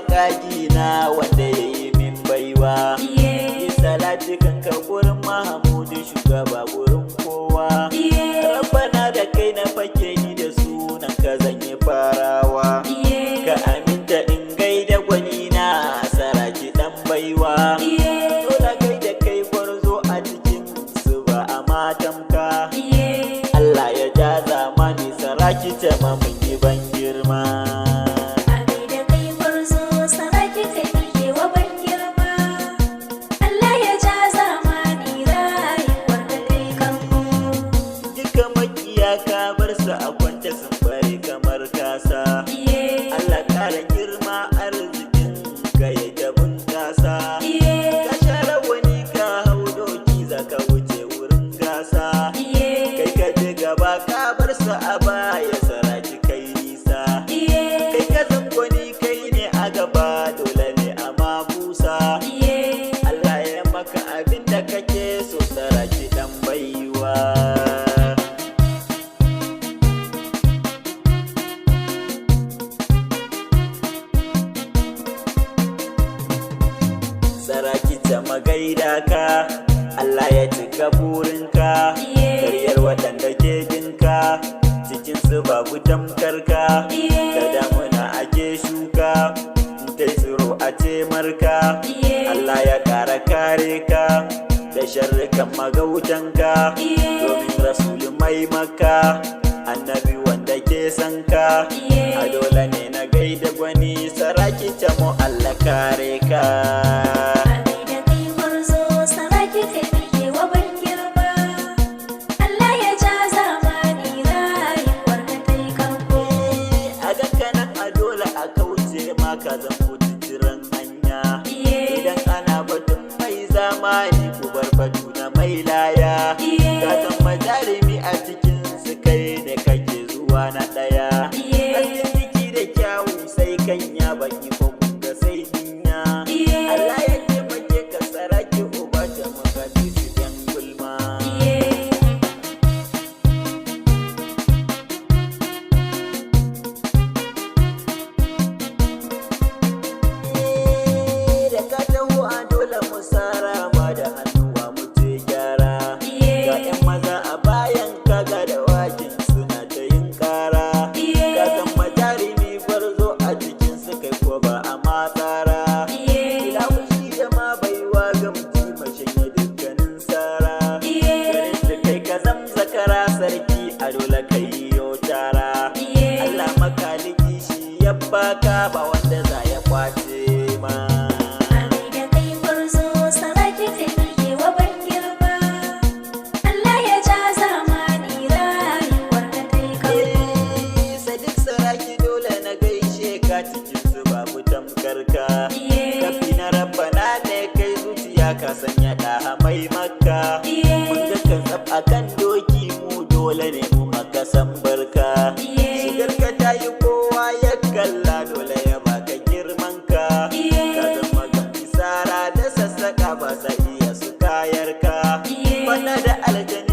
makagina wanda ya yi min baiwa. Yi salati kanka gurin Mahamudu shugaba gurin kowa. Rabbana da kai na fake ni da sunan ka zan yi farawa. Ka aminta in gaida gwanina Saraki dan baiwa. Dole kai da kai gwarzo a cikin su ba a matamka. Allah ya ja zamani Saraki Chamo mun yi ban girma. Ka bar su a kwance sun bari kamar kasa. Allah kara girma arzikin ka ya jabun kasa. Ka share wani ka hau doki za ka wuce wurin gasa. Kai ka ji gaba ka bar su a baya Saraki kai nisa. Kai ka zangwani kai ne a gaba dole ne a mabusa. Allah ya maka abin da kake so Saraki dan baiwa. Saraki Chamo gaida ka, Allah ya cika burinka. Karyar waɗanda ke jinka, cikin su babu tamkarka. Da damuna ake shuka, kai tsiro a ce marka. Allah ya ƙara kare ka, da sharrikan magautanka. Domin Rasulu mai maka, annabi wanda ke san ka. A dole ne na gaida gwani Saraki Chamo Allah kare ka. Ka zan kudu jiran hanya. Idan ana batun mai zamani ku bar batu na mai laya. Ka san majarimi a cikin su kai ne kake zuwa na ɗaya. Hasken jiki da kyawu sai kanya baki ko kunga sai dinya. Allah ya taimake ka Saraki uba Chamo ka ji su yan gulma. Musara ma da hannuwa muke gyara. Ga 'yan maza a bayan kaga da wakin suna ta yin kara. Ka san majarimi gwarzo a cikin su kai ko ba a matsara. Ila wushi da ma baiwa ga mutum mashanye dukkanin sara. Garin su kai ka zam zakara sarki a dole kai yo tara. Allah makaliki shi ya baka ba wanda za ya kwace ma. Cikin su babu tamkarka. Kafi na Rabbana ne kai zuciya ka sanya ɗaha mai maka. Mun ga kan tsaf akan doki mu dole ne mu maka san barka. Shigar ka ta yi kowa ya kalla dole ya baka girman ka. Ka zama ga isara da sassaka ba sa iya su kayar ka. Bana da aljanna